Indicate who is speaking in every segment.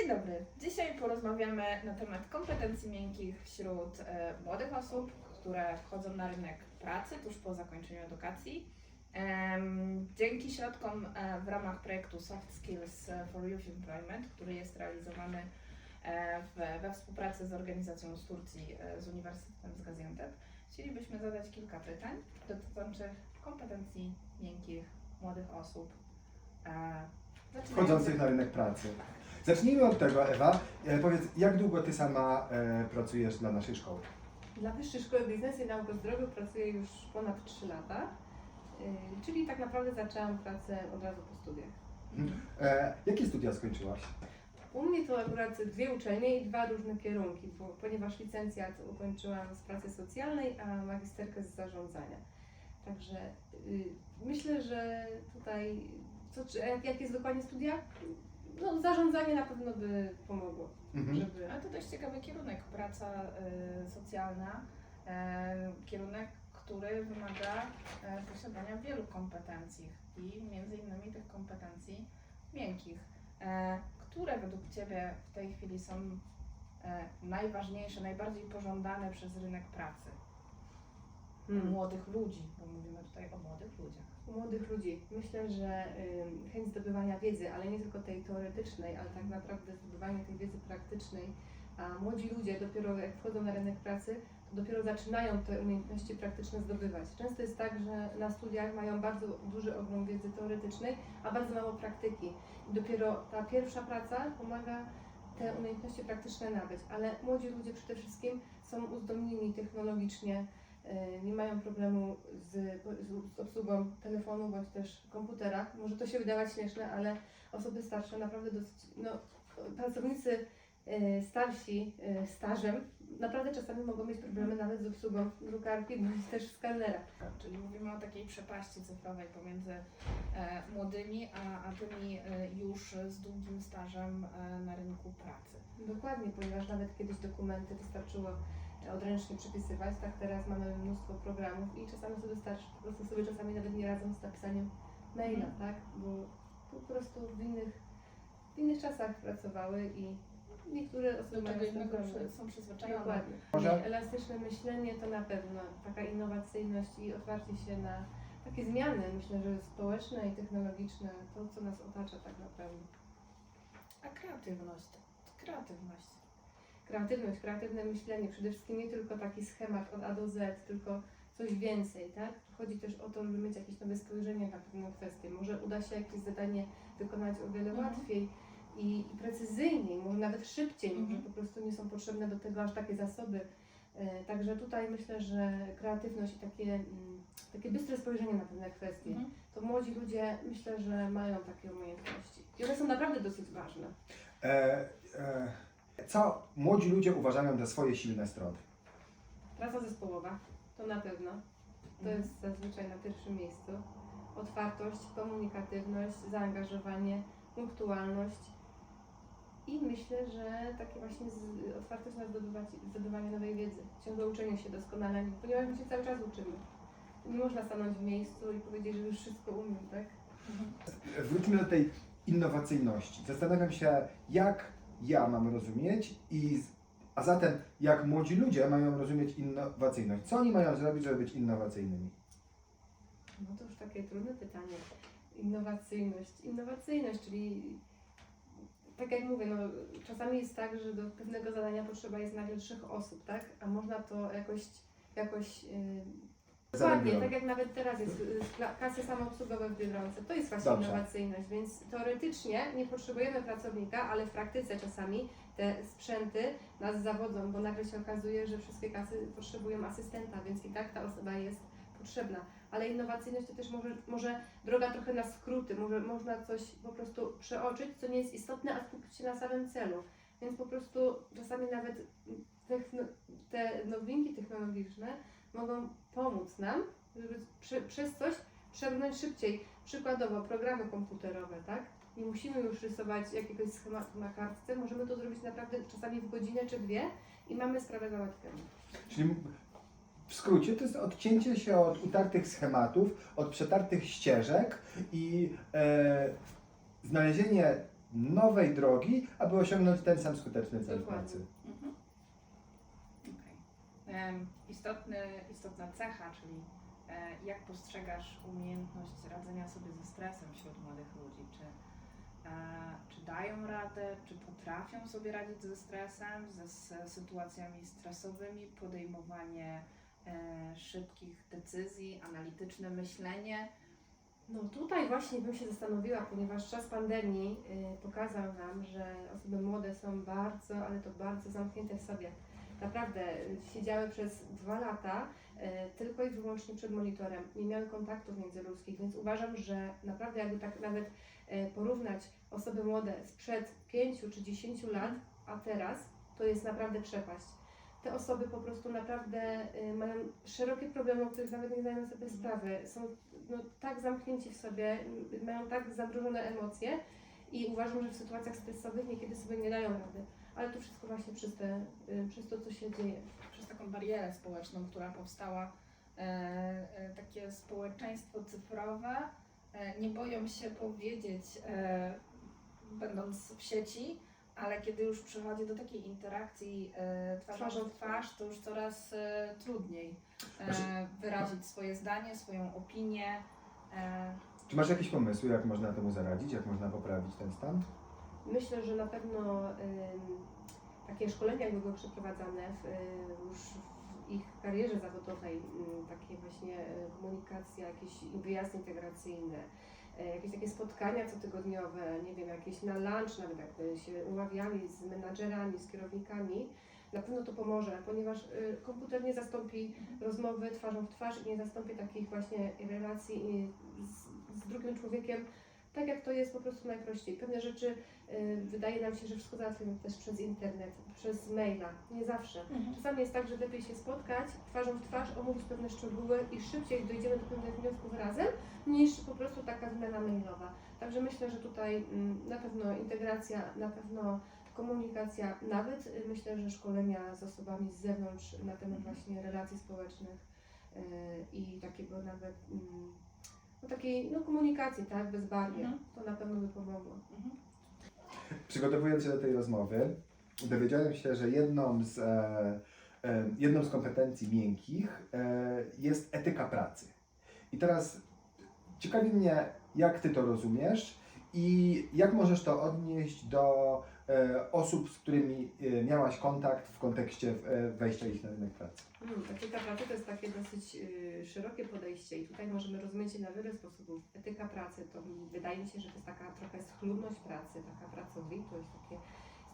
Speaker 1: Dzień dobry. Dzisiaj porozmawiamy na temat kompetencji miękkich wśród młodych osób, które wchodzą na rynek pracy tuż po zakończeniu edukacji. Dzięki środkom w ramach projektu Soft Skills for Youth Employment, który jest realizowany we współpracy z organizacją z Turcji, z Uniwersytetem z Gaziantep, chcielibyśmy zadać kilka pytań dotyczących kompetencji miękkich młodych osób
Speaker 2: wchodzących na rynek pracy. Zacznijmy od tego, Ewa. Powiedz, jak długo Ty sama pracujesz dla naszej szkoły?
Speaker 3: Dla Wyższej Szkoły Biznesu i Nauk o Zdrowiu pracuję już ponad 3 lata, czyli tak naprawdę zaczęłam pracę od razu po studiach.
Speaker 2: Jakie studia skończyłaś?
Speaker 3: U mnie to akurat 2 uczelnie i 2 różne kierunki, ponieważ licencjat ukończyłam z pracy socjalnej, a magisterkę z zarządzania. Także myślę, że tutaj, jak jest dokładnie studia? No, zarządzanie na pewno by pomogło, żeby...
Speaker 1: Ale to dość ciekawy kierunek, praca socjalna, kierunek, który wymaga posiadania wielu kompetencji i między innymi tych kompetencji miękkich. Które według Ciebie w tej chwili są najważniejsze, najbardziej pożądane przez rynek pracy? Młodych ludzi, bo mówimy tutaj o młodych ludziach.
Speaker 3: U młodych ludzi myślę, że chęć zdobywania wiedzy, ale nie tylko tej teoretycznej, ale tak naprawdę zdobywanie tej wiedzy praktycznej, a młodzi ludzie dopiero jak wchodzą na rynek pracy, to dopiero zaczynają te umiejętności praktyczne zdobywać. Często jest tak, że na studiach mają bardzo duży ogrom wiedzy teoretycznej, a bardzo mało praktyki. I dopiero ta pierwsza praca pomaga te umiejętności praktyczne nabyć, ale młodzi ludzie przede wszystkim są uzdolnieni technologicznie, nie mają problemu z obsługą telefonu bądź też komputera. Może to się wydawać śmieszne, ale osoby starsze naprawdę dosyć, pracownicy starsi stażem naprawdę czasami mogą mieć problemy nawet z obsługą drukarki bądź też skanera.
Speaker 1: Czyli mówimy o takiej przepaści cyfrowej pomiędzy młodymi a tymi już z długim stażem na rynku pracy.
Speaker 3: Dokładnie, ponieważ nawet kiedyś dokumenty wystarczyło odręcznie przepisywać, tak teraz mamy mnóstwo programów i czasami osoby starsze po prostu sobie czasami nawet nie radzą z napisaniem maila, tak? Bo po prostu w innych czasach pracowały i niektóre osoby
Speaker 1: Do czego
Speaker 3: mają
Speaker 1: innego
Speaker 3: problemy.
Speaker 1: są przyzwyczajone.
Speaker 3: Dokładnie.
Speaker 2: Może-
Speaker 3: Elastyczne myślenie to na pewno, taka innowacyjność i otwarcie się na takie zmiany, myślę, że społeczne i technologiczne, to co nas otacza tak naprawdę.
Speaker 1: A kreatywność?
Speaker 3: Kreatywność, kreatywne myślenie, przede wszystkim nie tylko taki schemat od A do Z, tylko coś więcej, tak? Chodzi też o to, żeby mieć jakieś nowe spojrzenie na pewną kwestię. Może uda się jakieś zadanie wykonać o wiele łatwiej i precyzyjniej, może nawet szybciej, może po prostu nie są potrzebne do tego aż takie zasoby. Także tutaj myślę, że kreatywność i takie bystre spojrzenie na pewne kwestie, to młodzi ludzie myślę, że mają takie umiejętności. I one są naprawdę dosyć ważne.
Speaker 2: Co młodzi ludzie uważają za swoje silne strony?
Speaker 3: Praca zespołowa, to na pewno. To jest zazwyczaj na pierwszym miejscu. Otwartość, komunikatywność, zaangażowanie, punktualność i myślę, że takie właśnie otwartość na zdobywanie nowej wiedzy, ciągłe uczenie się, doskonalenie, ponieważ my się cały czas uczymy. Nie można stanąć w miejscu i powiedzieć, że już wszystko umiem, tak?
Speaker 2: Wróćmy do tej innowacyjności. Zastanawiam się, jak ja mam rozumieć a zatem jak młodzi ludzie mają rozumieć innowacyjność. Co oni mają zrobić, żeby być innowacyjnymi?
Speaker 3: No to już takie trudne pytanie. Innowacyjność, czyli tak jak mówię, czasami jest tak, że do pewnego zadania potrzeba jest nagle 3 osób, tak? A można to jakoś dokładnie, tak jak nawet teraz jest kasy samoobsługowe w Biedronce, to jest właśnie innowacyjność, więc teoretycznie nie potrzebujemy pracownika, ale w praktyce czasami te sprzęty nas zawodzą, bo nagle się okazuje, że wszystkie kasy potrzebują asystenta, więc i tak ta osoba jest potrzebna. Ale innowacyjność to też może droga trochę na skróty, można coś po prostu przeoczyć, co nie jest istotne, a skupić się na samym celu. Więc po prostu czasami nawet te nowinki technologiczne mogą pomóc nam, żeby przez coś przebrnąć szybciej. Przykładowo programy komputerowe, tak? Nie musimy już rysować jakiegoś schematu na kartce, możemy to zrobić naprawdę czasami w godzinę czy 2 i mamy sprawę załatwioną.
Speaker 2: Czyli w skrócie to jest odcięcie się od utartych schematów, od przetartych ścieżek i znalezienie nowej drogi, aby osiągnąć ten sam skuteczny cel w
Speaker 3: Dokładnie.
Speaker 2: pracy.
Speaker 1: Mhm. Okej. Istotna cecha, czyli jak postrzegasz umiejętność radzenia sobie ze stresem wśród młodych ludzi? Czy dają radę, czy potrafią sobie radzić ze stresem, z sytuacjami stresowymi, podejmowanie szybkich decyzji, analityczne myślenie?
Speaker 3: No tutaj właśnie bym się zastanowiła, ponieważ czas pandemii pokazał nam, że osoby młode są bardzo, ale to bardzo zamknięte w sobie. Naprawdę siedziały przez 2 lata tylko i wyłącznie przed monitorem, nie miały kontaktów międzyludzkich, więc uważam, że naprawdę jakby tak nawet porównać osoby młode sprzed 5 czy 10 lat, a teraz, to jest naprawdę przepaść. Te osoby po prostu naprawdę mają szerokie problemy, o których nawet nie zdają sobie sprawy. Są tak zamknięci w sobie, mają tak zamrożone emocje i uważam, że w sytuacjach stresowych niekiedy sobie nie dają rady. Ale to wszystko właśnie przez to, co się dzieje.
Speaker 1: Przez taką barierę społeczną, która powstała, takie społeczeństwo cyfrowe, nie boją się powiedzieć, będąc w sieci, ale kiedy już przychodzi do takiej interakcji twarzą w twarz, to już coraz trudniej wyrazić swoje zdanie, swoją opinię.
Speaker 2: Czy masz jakieś pomysły, jak można temu zaradzić, jak można poprawić ten stan?
Speaker 3: Myślę, że na pewno takie szkolenia jak były przeprowadzane już w ich karierze zawodowej, takie właśnie komunikacja, jakieś wyjazdy integracyjne, jakieś takie spotkania cotygodniowe, nie wiem, jakieś na lunch nawet jakby się umawiali z menadżerami, z kierownikami, na pewno to pomoże, ponieważ komputer nie zastąpi rozmowy twarzą w twarz i nie zastąpi takich właśnie relacji z drugim człowiekiem, tak jak to jest po prostu najprościej. Pewne rzeczy wydaje nam się, że wszystko załatwimy też przez internet, przez maila. Nie zawsze. Czasami jest tak, że lepiej się spotkać twarzą w twarz, omówić pewne szczegóły i szybciej dojdziemy do pewnych wniosków razem, niż po prostu taka wymiana mailowa. Także myślę, że tutaj na pewno integracja, na pewno komunikacja, nawet myślę, że szkolenia z osobami z zewnątrz na temat właśnie relacji społecznych i takiego nawet takiej komunikacji, tak, bez barier. To na pewno by pomogło.
Speaker 2: Przygotowując się do tej rozmowy, dowiedziałem się, że jedną z kompetencji miękkich jest etyka pracy. I teraz ciekawi mnie, jak Ty to rozumiesz i jak możesz to odnieść do osób, z którymi miałaś kontakt w kontekście wejścia ich na rynek pracy.
Speaker 3: Etyka pracy to jest takie dosyć szerokie podejście i tutaj możemy rozumieć je na wiele sposobów. Etyka pracy to wydaje mi się, że to jest taka trochę schludność pracy, taka pracowitość, takie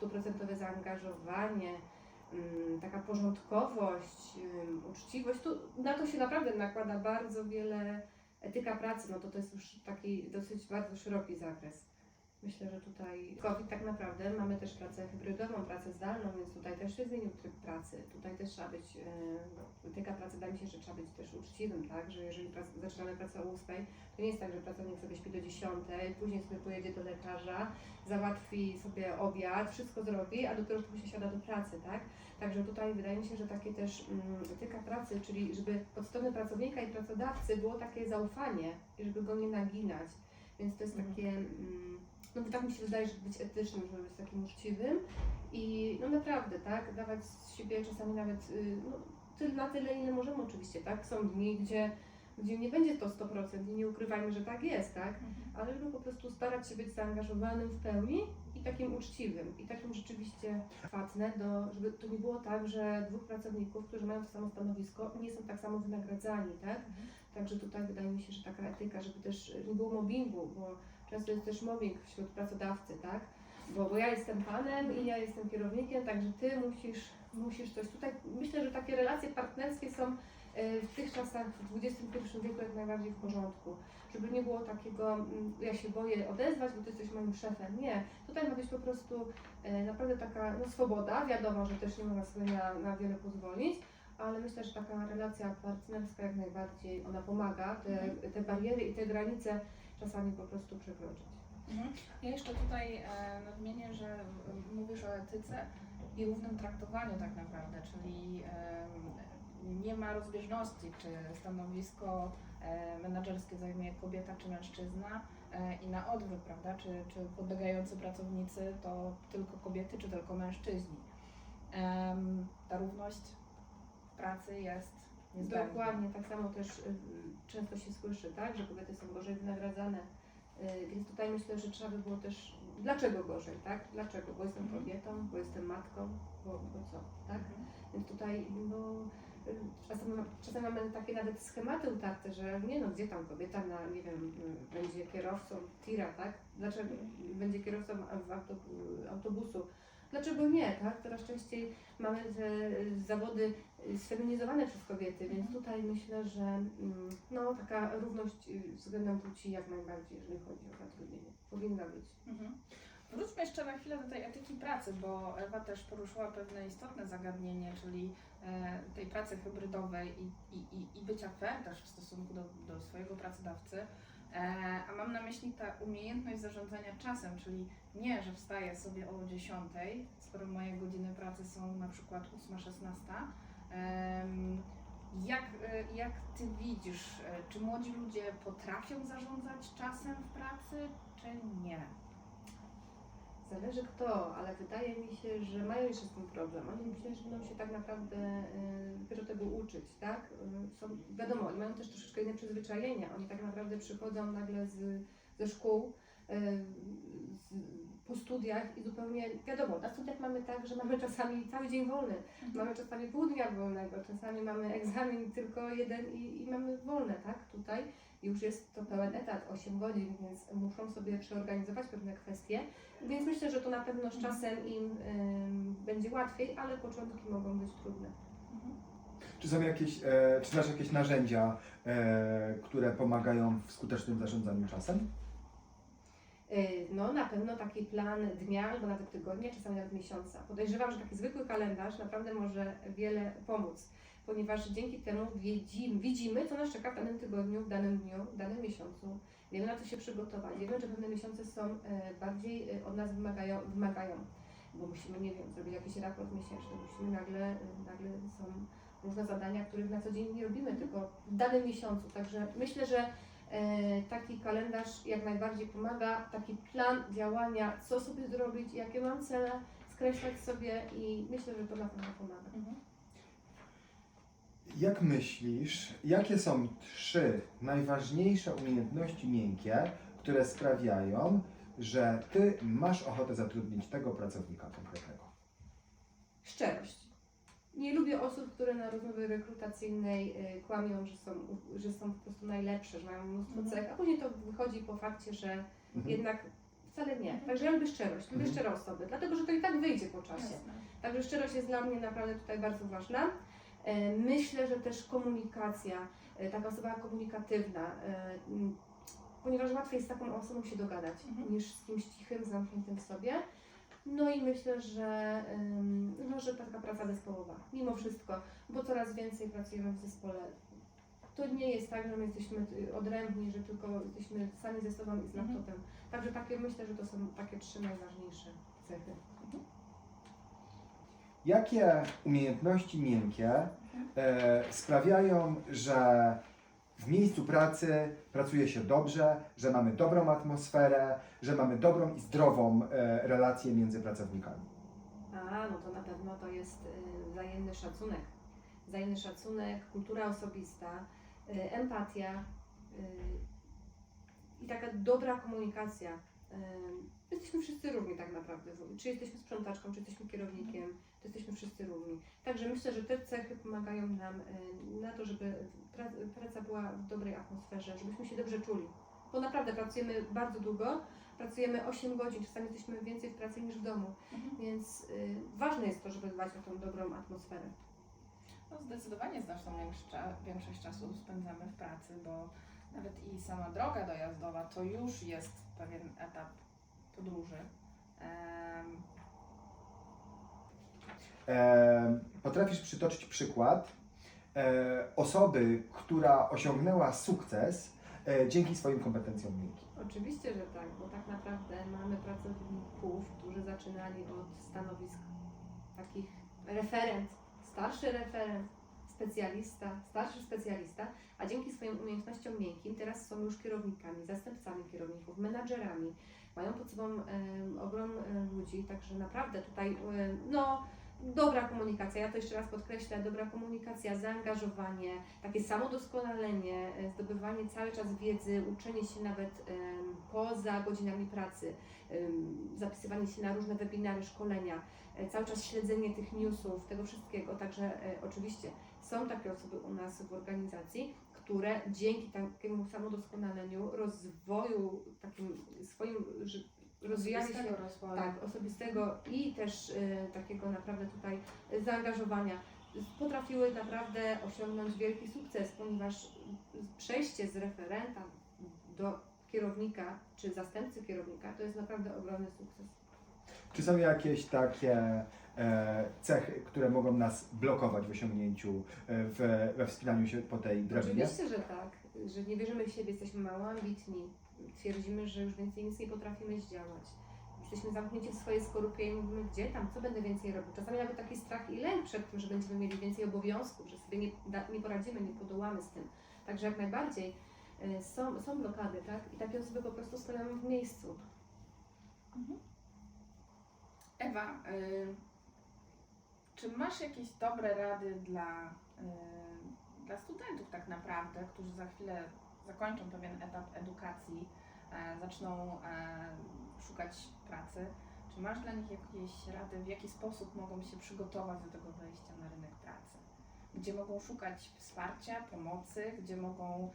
Speaker 3: 100% zaangażowanie, taka porządkowość, uczciwość. Na to się naprawdę nakłada bardzo wiele. Etyka pracy, no to jest już taki dosyć bardzo szeroki zakres. Myślę, że tutaj COVID tak naprawdę, mamy też pracę hybrydową, pracę zdalną, więc tutaj też się zmienił tryb pracy. Tutaj też trzeba być, etyka pracy wydaje mi się, że trzeba być też uczciwym, tak? Że jeżeli zaczynamy pracę o 8, to nie jest tak, że pracownik sobie śpi do 10, później sobie pojedzie do lekarza, załatwi sobie obiad, wszystko zrobi, a dopiero później się siada do pracy, tak? Także tutaj wydaje mi się, że takie też etyka pracy, czyli żeby od strony pracownika i pracodawcy było takie zaufanie i żeby go nie naginać. Więc to jest takie, tak mi się wydaje, żeby być etycznym, żeby być takim uczciwym i naprawdę, tak, dawać z siebie czasami nawet na tyle, ile możemy oczywiście, tak? Są dni, gdzie nie będzie to 100% i nie ukrywajmy, że tak jest, tak? Ale żeby po prostu starać się być zaangażowanym w pełni i takim uczciwym i takim rzeczywiście adekwatne, żeby to nie było tak, że dwóch pracowników, którzy mają to samo stanowisko, nie są tak samo wynagradzani, tak? Także tutaj wydaje mi się, że taka etyka, żeby też nie było mobbingu, bo często jest też mobbing wśród pracodawcy, tak? Bo ja jestem panem i ja jestem kierownikiem, także ty musisz coś tutaj. Myślę, że takie relacje partnerskie są w tych czasach, w XXI wieku jak najbardziej w porządku. Żeby nie było takiego, ja się boję odezwać, bo ty jesteś moim szefem. Nie. Tutaj ma być po prostu naprawdę taka swoboda. Wiadomo, że też nie można sobie na wiele pozwolić, ale myślę, że taka relacja partnerska jak najbardziej ona pomaga te bariery i te granice czasami po prostu przekroczyć.
Speaker 1: Ja jeszcze tutaj nadmienię, że mówisz o etyce i równym traktowaniu tak naprawdę, czyli nie ma rozbieżności, czy stanowisko menedżerskie zajmuje kobieta czy mężczyzna. i na odwrót, prawda? Czy podlegający pracownicy to tylko kobiety, czy tylko mężczyźni. Ta równość w pracy jest niezbędna.
Speaker 3: Dokładnie, tak samo też często się słyszy, tak, że kobiety są gorzej wynagradzane, więc tutaj myślę, że trzeba by było też, dlaczego gorzej, tak, dlaczego, bo jestem kobietą, bo jestem matką, bo co, tak, więc tutaj, bo czasem mamy takie nawet schematy utarte, że nie no, gdzie tam kobieta na, nie wiem, będzie kierowcą tira, tak, dlaczego będzie kierowcą autobusu, dlaczego nie, tak, coraz częściej mamy te zawody sfeminizowane przez kobiety, więc tutaj myślę, że no, taka równość względem płci jak najbardziej, jeżeli chodzi o zatrudnienie, powinna być.
Speaker 1: Wróćmy jeszcze na chwilę do tej etyki pracy, bo Ewa też poruszyła pewne istotne zagadnienie, czyli tej pracy hybrydowej i bycia fair też w stosunku do swojego pracodawcy. A mam na myśli ta umiejętność zarządzania czasem, czyli nie, że wstaję sobie o 10, skoro moje godziny pracy są na przykład 8-16. Jak Ty widzisz, czy młodzi ludzie potrafią zarządzać czasem w pracy, czy nie?
Speaker 3: Zależy kto, ale wydaje mi się, że mają jeszcze z tym problem. Oni myślą, że będą się tak naprawdę dopiero tego uczyć, tak? Wiadomo, oni mają też troszeczkę inne przyzwyczajenia. Oni tak naprawdę przychodzą nagle ze szkół, po studiach i zupełnie, wiadomo, na studiach mamy tak, że mamy czasami cały dzień wolny, mamy czasami pół dnia wolnego, czasami mamy egzamin tylko jeden i mamy wolne, tak? Tutaj już jest to pełen etat, 8 godzin, więc muszą sobie przeorganizować pewne kwestie, więc myślę, że to na pewno z czasem im będzie łatwiej, ale początki mogą być trudne.
Speaker 2: Czy są jakieś, czy znasz jakieś narzędzia, które pomagają w skutecznym zarządzaniu czasem?
Speaker 3: No na pewno taki plan dnia albo nawet tygodnia, czasami nawet miesiąca. Podejrzewam, że taki zwykły kalendarz naprawdę może wiele pomóc, ponieważ dzięki temu widzimy, co nas czeka w danym tygodniu, w danym dniu, w danym miesiącu. Wiemy, na co się przygotować. Wiemy, że pewne miesiące są bardziej od nas wymagają, bo musimy, nie wiem, zrobić jakiś raport miesięczny, musimy nagle są różne zadania, których na co dzień nie robimy, tylko w danym miesiącu. Także myślę, że taki kalendarz jak najbardziej pomaga, taki plan działania, co sobie zrobić, jakie mam cele, skreślać sobie i myślę, że to na pewno pomaga.
Speaker 2: Jak myślisz, jakie są 3 najważniejsze umiejętności miękkie, które sprawiają, że Ty masz ochotę zatrudnić tego pracownika konkretnego?
Speaker 3: Szczerość. Nie lubię osób, które na rozmowie rekrutacyjnej kłamią, że są po prostu najlepsze, że mają mnóstwo cech, a później to wychodzi po fakcie, że jednak wcale nie. Także ja lubię szczerość, lubię szczere osoby, dlatego że to i tak wyjdzie po czasie.
Speaker 1: Jasne.
Speaker 3: Także szczerość jest dla mnie naprawdę tutaj bardzo ważna. Myślę, że też komunikacja, taka osoba komunikatywna, ponieważ łatwiej z taką osobą się dogadać niż z kimś cichym, zamkniętym w sobie. No i myślę, że taka praca zespołowa, mimo wszystko, bo coraz więcej pracujemy w zespole. To nie jest tak, że my jesteśmy odrębni, że tylko jesteśmy sami ze sobą i z laptopem. Także myślę, że to są takie 3 najważniejsze cechy.
Speaker 2: Jakie umiejętności miękkie sprawiają, że w miejscu pracy pracuje się dobrze, że mamy dobrą atmosferę, że mamy dobrą i zdrową relację między pracownikami?
Speaker 3: No to na pewno to jest wzajemny szacunek. Wzajemny szacunek, kultura osobista, empatia i taka dobra komunikacja. Jesteśmy wszyscy równi tak naprawdę. Czy jesteśmy sprzątaczką, czy jesteśmy kierownikiem, to jesteśmy wszyscy równi. Także myślę, że te cechy pomagają nam na to, żeby praca była w dobrej atmosferze, żebyśmy się dobrze czuli. Bo naprawdę pracujemy bardzo długo, pracujemy 8 godzin, czasami jesteśmy więcej w pracy niż w domu, więc ważne jest to, żeby dbać o tą dobrą atmosferę.
Speaker 1: No zdecydowanie znaczną większość czasu spędzamy w pracy, bo nawet i sama droga dojazdowa to już jest pewien etap podróży.
Speaker 2: Potrafisz przytoczyć przykład osoby, która osiągnęła sukces dzięki swoim kompetencjom miękkim?
Speaker 3: Oczywiście, że tak, bo tak naprawdę mamy pracowników, którzy zaczynali od stanowisk takich starszy referent, specjalista, starszy specjalista, a dzięki swoim umiejętnościom miękkim teraz są już kierownikami, zastępcami kierowników, menadżerami. Mają pod sobą ogrom ludzi, także naprawdę tutaj dobra komunikacja, ja to jeszcze raz podkreślę, dobra komunikacja, zaangażowanie, takie samodoskonalenie, zdobywanie cały czas wiedzy, uczenie się nawet poza godzinami pracy, zapisywanie się na różne webinary, szkolenia, cały czas śledzenie tych newsów, tego wszystkiego. Także oczywiście są takie osoby u nas w organizacji, które dzięki takiemu samodoskonaleniu, rozwoju, takim swoim rozwijaniu się
Speaker 1: Osobistego rozwoju.
Speaker 3: tak, osobistego i też takiego naprawdę tutaj zaangażowania, potrafiły naprawdę osiągnąć wielki sukces, ponieważ przejście z referenta do kierownika czy zastępcy kierownika to jest naprawdę ogromny sukces.
Speaker 2: Czy są jakieś takie cechy, które mogą nas blokować w osiągnięciu, we wspinaniu się po tej drabinie?
Speaker 3: Oczywiście, że tak, że nie wierzymy w siebie, jesteśmy mało ambitni, twierdzimy, że już więcej nic nie potrafimy zdziałać. Jesteśmy zamknięci w swojej skorupie i mówimy, gdzie tam, co będę więcej robił. Czasami nawet taki strach i lęk przed tym, że będziemy mieli więcej obowiązków, że sobie nie poradzimy, nie podołamy z tym. Także jak najbardziej są blokady, tak? I takie osoby po prostu stoją w miejscu.
Speaker 1: Ewa, czy masz jakieś dobre rady dla studentów tak naprawdę, którzy za chwilę zakończą pewien etap edukacji, zaczną szukać pracy? Czy masz dla nich jakieś rady, w jaki sposób mogą się przygotować do tego wejścia na rynek pracy? Gdzie mogą szukać wsparcia, pomocy, gdzie mogą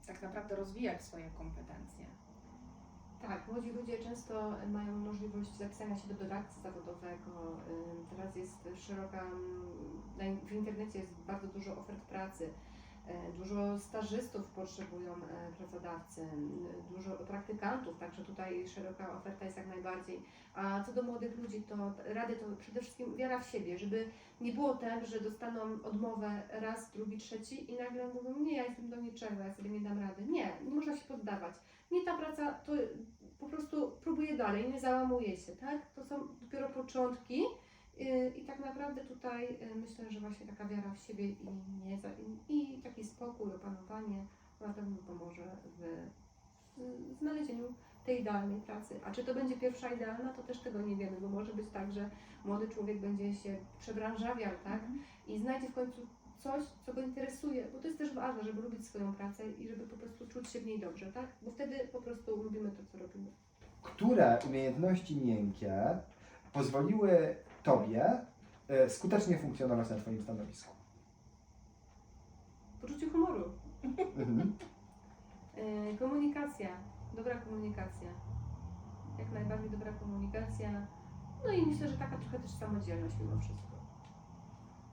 Speaker 1: tak naprawdę rozwijać swoje kompetencje?
Speaker 3: Tak, młodzi ludzie często mają możliwość zapisania się do doradcy zawodowego. Teraz jest szeroka, w internecie jest bardzo dużo ofert pracy. Dużo stażystów potrzebują pracodawcy, dużo praktykantów, także tutaj szeroka oferta jest jak najbardziej. A co do młodych ludzi, to rady to przede wszystkim wiara w siebie, żeby nie było tak, że dostaną odmowę raz, drugi, trzeci i nagle mówią, nie, ja jestem do niczego, ja sobie nie dam rady. Nie można się poddawać. Nie ta praca, to po prostu próbuję dalej, nie załamuję się, tak? To są dopiero początki. I tak naprawdę tutaj myślę, że właśnie taka wiara w siebie i taki spokój, opanowanie na pewno pomoże w znalezieniu tej idealnej pracy. A czy to będzie pierwsza idealna, to też tego nie wiemy, bo może być tak, że młody człowiek będzie się przebranżawiał, tak? I znajdzie w końcu coś, co go interesuje, bo to jest też ważne, żeby lubić swoją pracę i żeby po prostu czuć się w niej dobrze, tak? Bo wtedy po prostu lubimy to, co robimy.
Speaker 2: Które umiejętności miękkie pozwoliły Tobie skutecznie funkcjonować na Twoim stanowisku?
Speaker 3: Poczucie humoru.
Speaker 2: Mhm.
Speaker 3: Komunikacja, dobra komunikacja. Jak najbardziej dobra komunikacja. No i myślę, że taka trochę też samodzielność mimo wszystko.